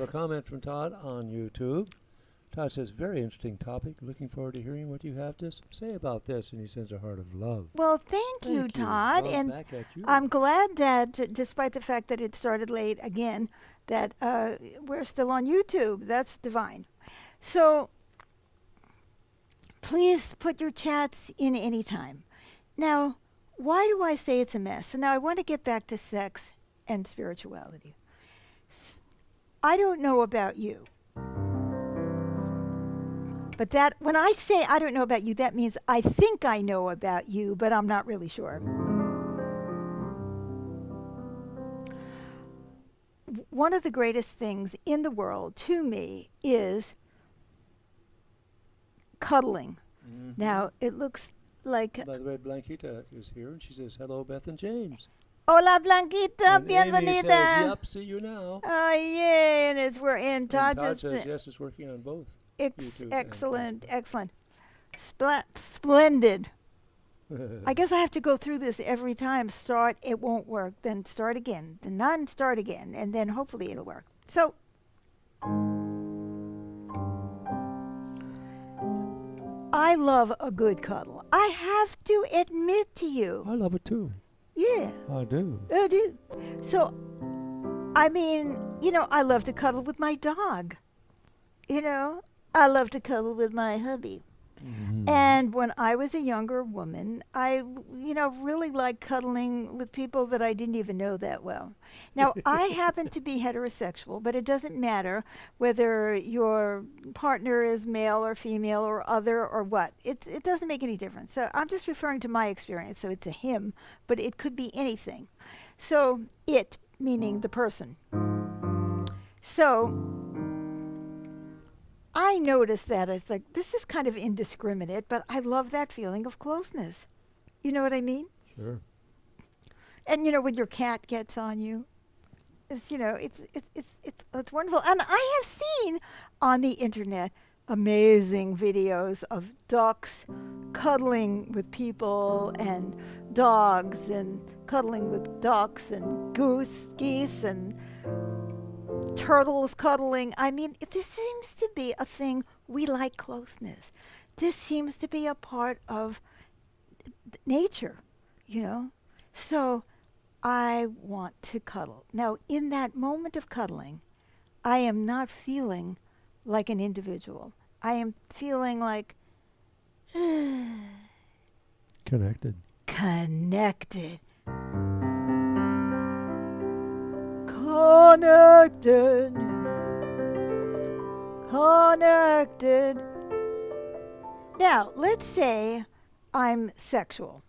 A comment from Todd on YouTube. Todd says, very interesting topic. Looking forward to hearing what you have to say about this. And he sends a heart of love. Well, thank you, Todd. Love And back at you. I'm glad that, despite the fact that it started late again, that we're still on YouTube. That's divine. So please put your chats in anytime. Now, why do I say it's a mess? So now I want to get back to sex and spirituality. I don't know about you. But that when I say I don't know about you, that means I think I know about you, but I'm not really sure. One of the greatest things in the world to me is cuddling. Mm-hmm. Now, it looks like... By the way, Blanquita is here, and she says, hello, Beth and James. Hola, Blanquita, And Amy bienvenida. says, yep, see you now. Oh, yay, and we're in. And Todd Todd says, yes, it's working on both. YouTube excellent, excellent. Splendid. I guess I have to go through this every time. Start, it won't work. Then start again. Then none, start again. And then hopefully it'll work. So, I love a good cuddle. I have to admit to you. I love it too. Yeah. I do. I do. So, I mean, I love to cuddle with my dog. I love to cuddle with my hubby. Mm-hmm. And when I was a younger woman, I, really liked cuddling with people that I didn't even know that well. Now, I happen to be heterosexual, but it doesn't matter whether your partner is male or female or other or what. It doesn't make any difference. So I'm just referring to my experience. So it's a him, but it could be anything. So it, meaning the person. So I noticed that as like, this is kind of indiscriminate, but I love that feeling of closeness. You know what I mean? Sure. And when your cat gets on you, it's wonderful. And I have seen on the internet amazing videos of ducks cuddling with people and dogs and cuddling with ducks and geese and turtles cuddling. I mean, this seems to be a thing. We like closeness. This seems to be a part of nature, So I want to cuddle. Now, in that moment of cuddling, I am not feeling like an individual. I am feeling like Connected. Connected. Connected. Now, let's say I'm sexual.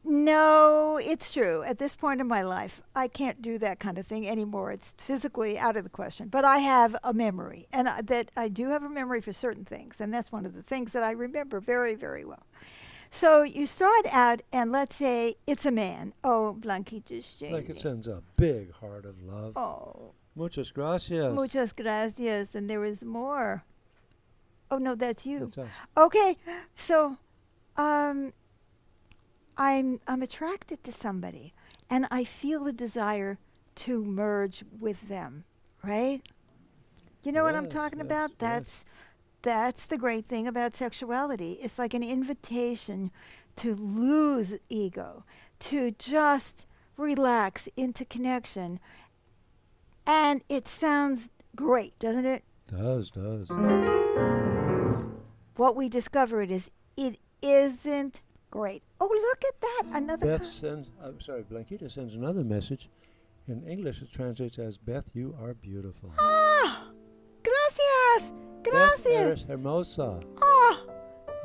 No, it's true. At this point in my life, I can't do that kind of thing anymore. It's physically out of the question. But I have a memory, and I do have a memory for certain things, and that's one of the things that I remember very, very well. So you start out, and let's say it's a man. Oh, Blanquita's shaming. Like it sends a big heart of love. Oh. Muchas gracias. Muchas gracias. And there is more. Oh, no, that's you. That's us. Okay. So I'm attracted to somebody, and I feel the desire to merge with them, right? You know what I'm talking about? That's the great thing about sexuality. It's like an invitation to lose ego, to just relax into connection. And it sounds great, doesn't it? Does. What we discovered is it isn't great. Oh, look at that. Another Blanquita sends another message. In English, it translates as, Beth, you are beautiful. Ah, gracias. Gracias. Beth eres hermosa. Oh,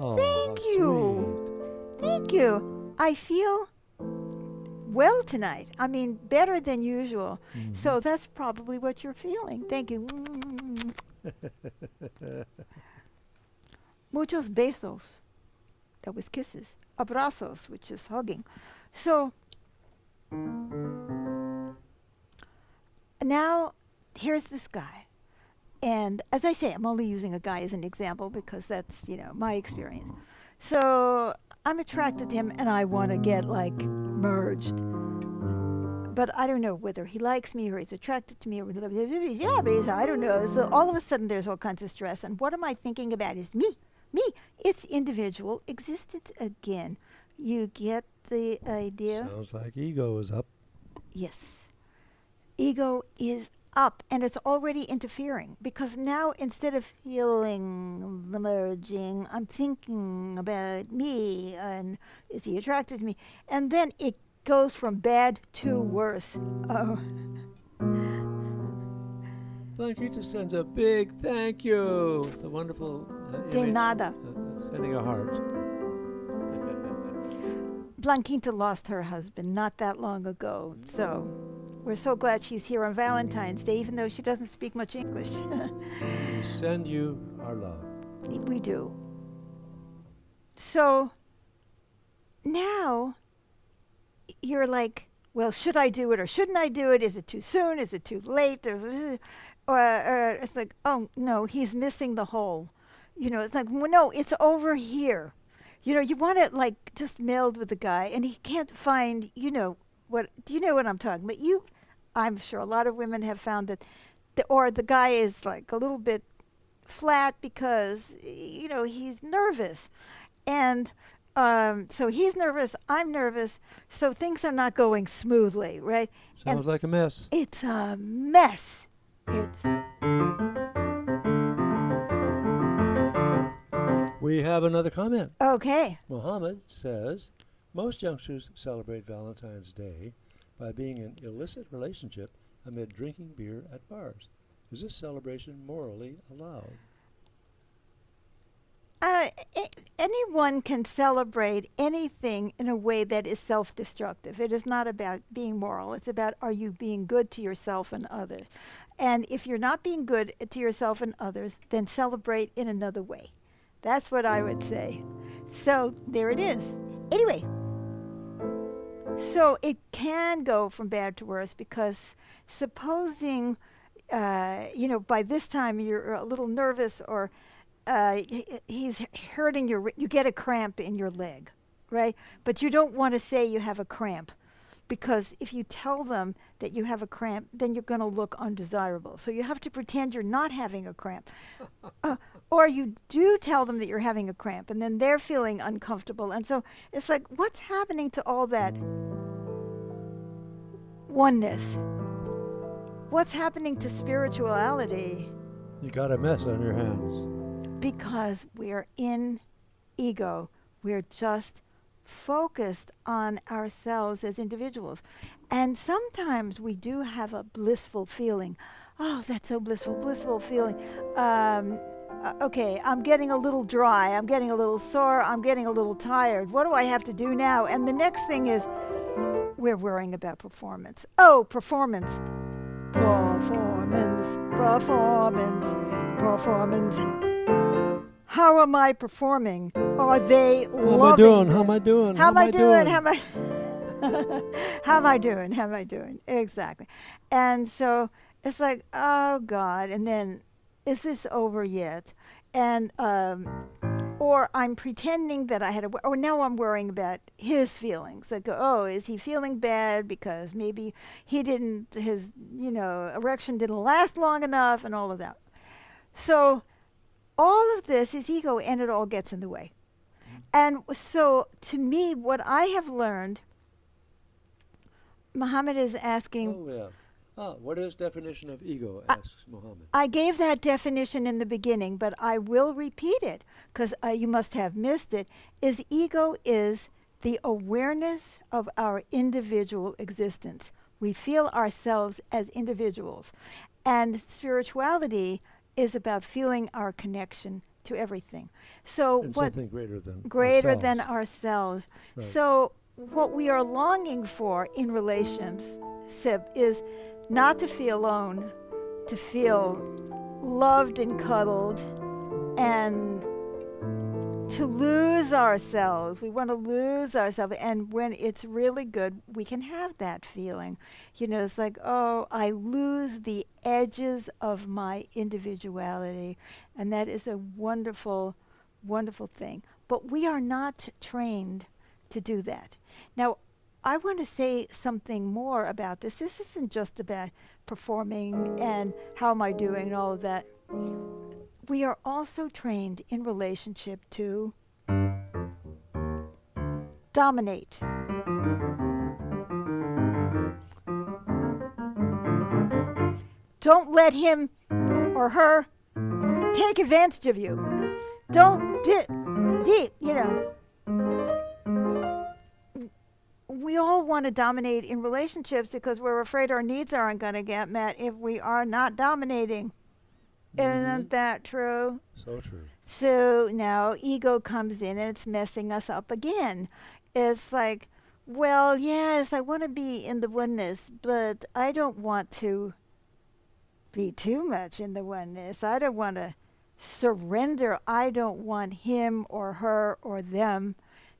Oh, thank how you. Thank you. I feel well tonight. I mean, better than usual. sweet. So that's probably what you're feeling. Thank you. Muchos besos. That was kisses. Abrazos, which is hugging. So now here's this guy. And as I say, I'm only using a guy as an example because that's, my experience. So I'm attracted to him and I want to get like merged. but I don't know whether he likes me or he's attracted to me or yeah, but I don't know. So all of a sudden there's all kinds of stress. And what am I thinking about is me. Me. It's individual existence again. You get the idea? Sounds like ego is up. Yes. Ego is up and it's already interfering because now instead of feeling the merging, I'm thinking about me and is he attracted to me? And then it goes from bad to worse. Oh. Blanquita sends a big thank you. The wonderful De image nada. of sending a heart. Blanquita lost her husband not that long ago, so we're so glad she's here on Valentine's Day, even though she doesn't speak much English. We send you our love. We do. So now you're like, well, should I do it or shouldn't I do it? Is it too soon? Is it too late? Or it's like, oh, no, he's missing the whole. You know, it's like, well, no, it's over here. You know, you want it like just meld with the guy, and he can't find, you know, what, do you know what I'm talking about? I'm sure a lot of women have found that, the guy is like a little bit flat because, you know, he's nervous. And so he's nervous, I'm nervous, so things are not going smoothly, right? Sounds like a mess. It's a mess. We have another comment. Okay. Mohammed says, most youngsters celebrate Valentine's Day by being in illicit relationship amid drinking beer at bars. Is this celebration morally allowed? Anyone can celebrate anything in a way that is self-destructive. It is not about being moral. It's about, are you being good to yourself and others? And if you're not being good to yourself and others, then celebrate in another way. That's what I would say. So there it is. Anyway, so it can go from bad to worse because supposing, you know, by this time you're a little nervous or he's hurting you get a cramp in your leg, right? But you don't want to say you have a cramp because if you tell them that you have a cramp, then you're going to look undesirable. So you have to pretend you're not having a cramp. Or you do tell them that you're having a cramp, and then they're feeling uncomfortable. And so it's like, what's happening to all that oneness? What's happening to spirituality? You got a mess on your hands. Because we're in ego. We're just focused on ourselves as individuals. And sometimes we do have a blissful feeling. Oh, that's so blissful feeling. Okay, I'm getting a little dry. I'm getting a little sore. I'm getting a little tired. What do I have to do now? And the next thing is we're worrying about performance. Oh, performance. Performance. How am I performing? Are they loving? How am I doing? How am I doing? How am I doing? Exactly. And so it's like, oh God. And then, is this over yet? And or I'm pretending that I had or now I'm worrying about his feelings. Like, oh, is he feeling bad because maybe his erection didn't last long enough and all of that. So all of this is ego and it all gets in the way. And so to me, what I have learned, Muhammad is asking. Oh, yeah. What is definition of ego, asks Muhammad. I gave that definition in the beginning, but I will repeat it because you must have missed it. Ego is the awareness of our individual existence. We feel ourselves as individuals. And spirituality is about feeling our connection to everything. So and what something greater than ourselves. Right. So what we are longing for in relationship is not to feel alone, to feel loved and cuddled, and to lose ourselves. We want to lose ourselves. And when it's really good, we can have that feeling. You know, it's like, oh, I lose the edges of my individuality. And that is a wonderful, wonderful thing. But we are not trained to do that. Now, I want to say something more about this. This isn't just about performing and how am I doing and all of that. We are also trained in relationship to dominate. Don't let him or her take advantage of you. Don't, you know, we all want to dominate in relationships because we're afraid our needs aren't going to get met if we are not dominating. Isn't that true? So true. So now ego comes in and it's messing us up again. It's like, well, yes, I want to be in the oneness, but I don't want to be too much in the oneness. I don't want to surrender. I don't want him or her or them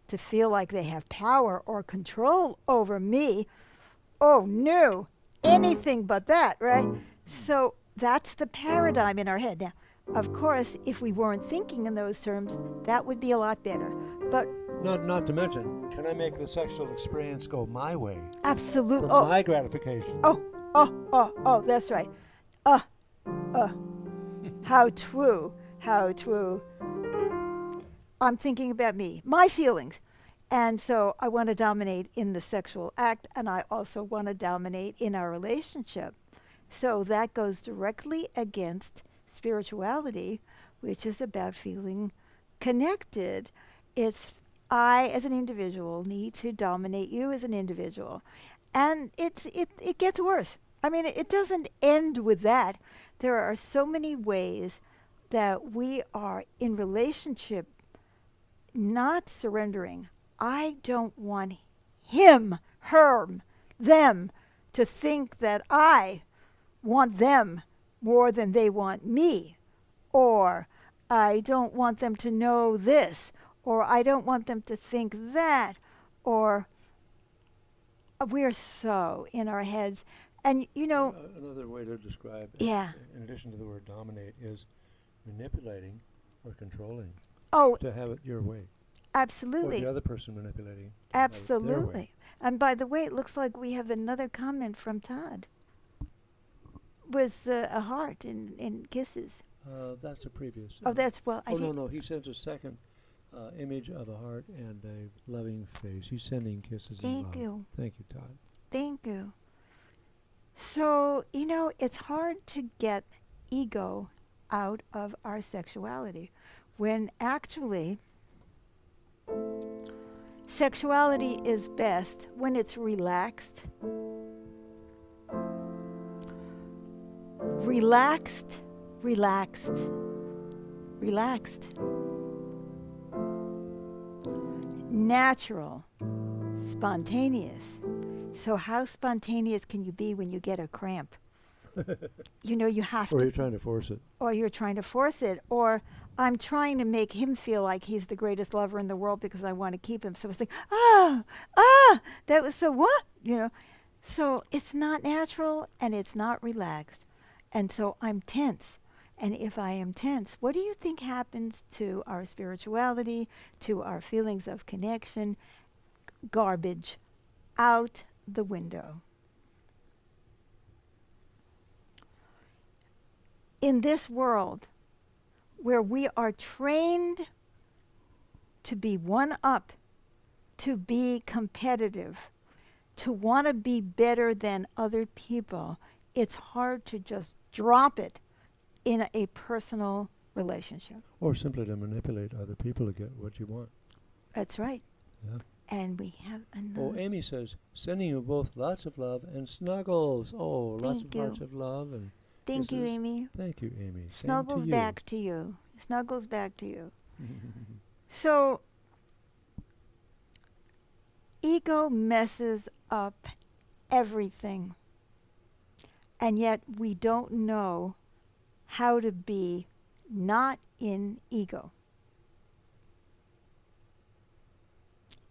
to feel like they have power or control over me. Oh, no, anything but that, right? So that's the paradigm in our head. Now, of course, if we weren't thinking in those terms, that would be a lot better. But Not to mention, can I make the sexual experience go my way absolutely. for my gratification? That's right. How true. How true. I'm thinking about me, my feelings. And so I want to dominate in the sexual act, and I also want to dominate in our relationship. So that goes directly against spirituality, which is about feeling connected. It's I, as an individual, need to dominate you as an individual. And it gets worse. I mean, it doesn't end with that. There are so many ways that we are in relationship not surrendering. I don't want him, her, them to think that I want them more than they want me. Or I don't want them to know this. Or I don't want them to think that. Or we're so in our heads. And, you know, Another way to describe it, yeah. in addition to the word dominate, is manipulating or controlling Oh, to have it your way. Or absolutely. the other person manipulating to have it their way. Absolutely. And by the way, it looks like we have another comment from Todd. Was a heart in kisses. That's a previous. Oh, that's, well, I Oh, think. no, he sends a second image of a heart and a loving face. He's sending kisses and Thank love. you. Thank you, Todd. Thank you. So, you know, it's hard to get ego out of our sexuality when actually sexuality is best when it's relaxed. Relaxed, relaxed, relaxed. Natural, spontaneous. So how spontaneous can you be when you get a cramp? You know, you have Or to. you're trying to force it. Or you're trying to force it. Or I'm trying to make him feel like he's the greatest lover in the world because I want to keep him. So it's like, that was so what? You know. So it's not natural and it's not relaxed. And so I'm tense. And if I am tense, what do you think happens to our spirituality, to our feelings of connection? Garbage. Out the window. In this world where we are trained to be one up, to be competitive, to want to be better than other people, it's hard to just drop it in a personal relationship. Or simply to manipulate other people to get what you want. That's right. Yeah. And we have Oh, another. Amy says, sending you both lots of love and snuggles. Oh, lots Thank of you. hearts of love and Thank you, kisses. Amy. Thank you, Amy. Same to Snuggles you. back to you. Snuggles back to you. So, ego messes up everything. And yet we don't know how to be not in ego.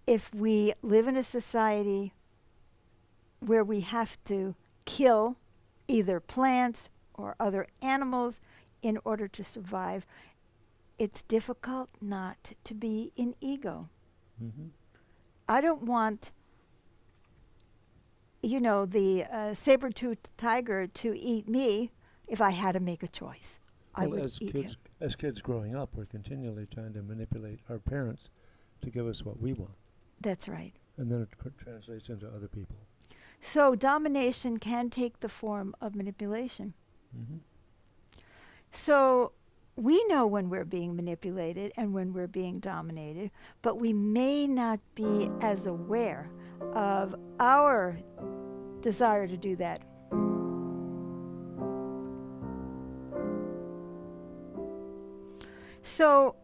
If we live in a society where we have to kill either plants or other animals in order to survive, it's difficult not to be in ego. Mhm. I don't want the saber-toothed tiger to eat me if I had to make a choice. I Well, would as eat kids, him. as kids growing up, we're continually trying to manipulate our parents to give us what we want, That's right. and then it translates into other people. So domination can take the form of manipulation. Hmm. So we know when we're being manipulated and when we're being dominated, but we may not be as aware of our desire to do that. So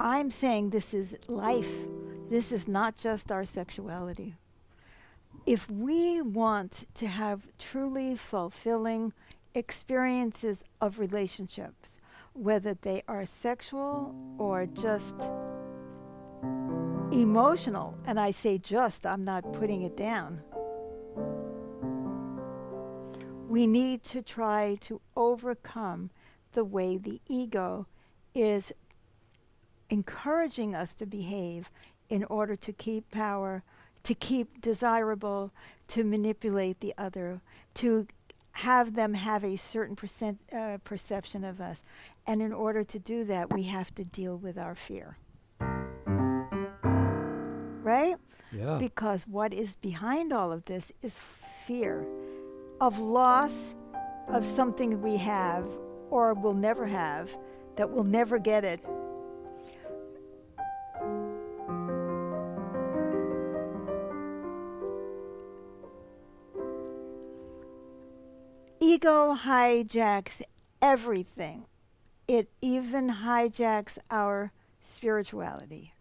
I'm saying this is life. This is not just our sexuality. If we want to have truly fulfilling experiences of relationships, whether they are sexual or just emotional, and I say just, I'm not putting it down, we need to try to overcome the way the ego is encouraging us to behave in order to keep power, to keep desirable, to manipulate the other, to have them have a certain perception of us. And in order to do that, we have to deal with our fear. Right? Yeah. Because what is behind all of this is fear of loss of something we have or will never have, that we'll never get it. Ego hijacks everything. It even hijacks our spirituality.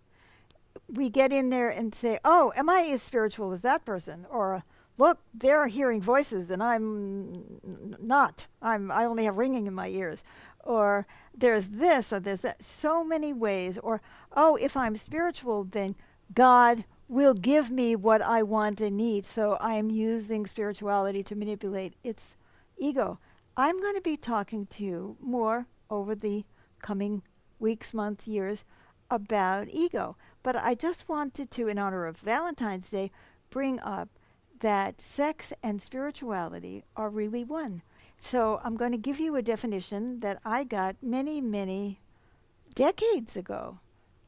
We get in there and say, oh, am I as spiritual as that person? Or, look, they're hearing voices and I'm not. I only have ringing in my ears. Or there's this or there's that. So many ways. Or, oh, if I'm spiritual, then God will give me what I want and need. So I am using spirituality to manipulate. It's ego. I'm going to be talking to you more over the coming weeks, months, years about ego. But I just wanted to, in honor of Valentine's Day, bring up that sex and spirituality are really one. So I'm going to give you a definition that I got many, many decades ago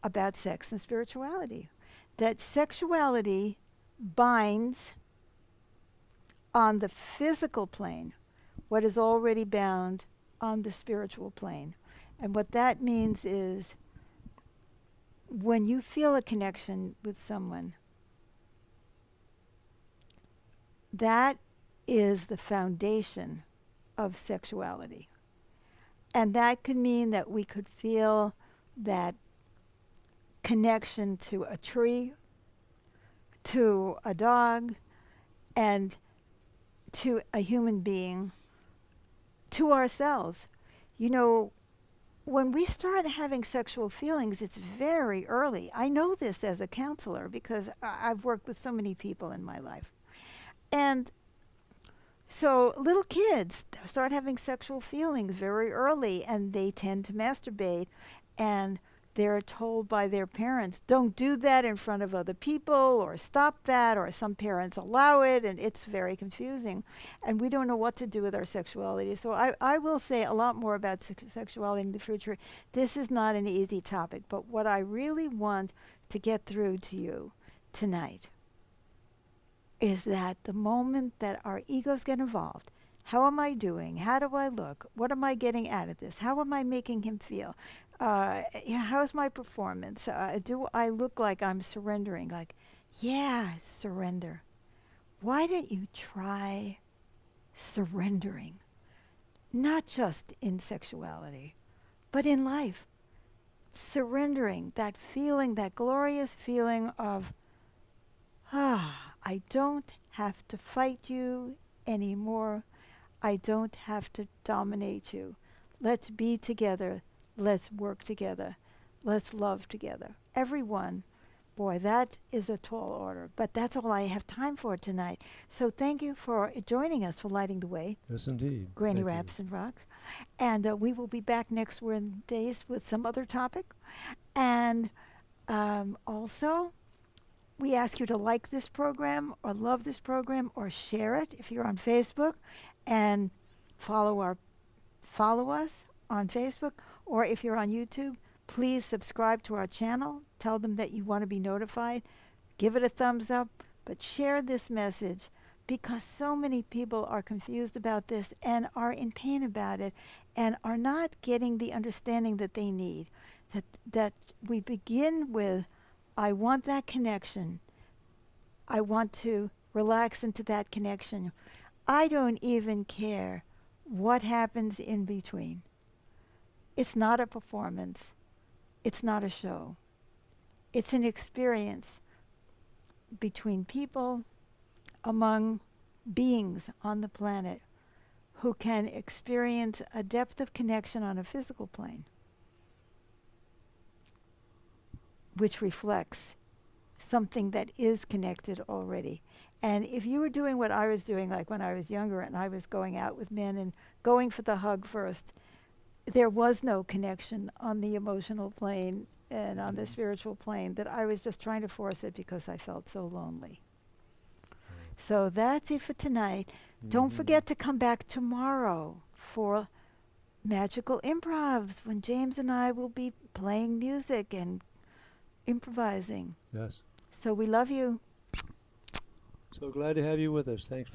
about sex and spirituality. That sexuality binds on the physical plane what is already bound on the spiritual plane. And what that means is when you feel a connection with someone, that is the foundation of sexuality. And that could mean that we could feel that connection to a tree, to a dog, and to a human being, to ourselves. You know, when we start having sexual feelings, it's very early. I know this as a counselor because I've worked with so many people in my life. And so little kids start having sexual feelings very early, and they tend to masturbate, and they're told by their parents, don't do that in front of other people, or stop that, or some parents allow it, and it's very confusing. And we don't know what to do with our sexuality. So I will say a lot more about sexuality in the future. This is not an easy topic, but what I really want to get through to you tonight is that the moment that our egos get involved, how am I doing? How do I look? What am I getting out of this? How am I making him feel? How's my performance? Do I look like I'm surrendering? Like, yeah, surrender. Why don't you try surrendering? Not just in sexuality, but in life. Surrendering, that feeling, that glorious feeling of, I don't have to fight you anymore. I don't have to dominate you. Let's be together. Let's work together. Let's love together. Everyone. Boy, that is a tall order. But that's all I have time for tonight. So thank you for joining us for Lighting the Way. Yes, indeed. Granny Thank you. Raps and Rocks. And we will be back next Wednesdays with some other topic. And also, We ask you to like this program or love this program or share it if you're on Facebook, and follow us on Facebook, or if you're on YouTube, please subscribe to our channel. Tell them that you want to be notified. Give it a thumbs up, but share this message because so many people are confused about this and are in pain about it and are not getting the understanding that they need. That we begin with, I want that connection. I want to relax into that connection. I don't even care what happens in between. It's not a performance. It's not a show. It's an experience between people, among beings on the planet who can experience a depth of connection on a physical plane, which reflects something that is connected already. And if you were doing what I was doing, like when I was younger and I was going out with men and going for the hug first, there was no connection on the emotional plane and on the spiritual plane, that I was just trying to force it because I felt so lonely. So that's it for tonight. Don't forget to come back tomorrow for Magical Improvs, when James and I will be playing music and improvising. Yes. So we love you. So glad to have you with us. Thanks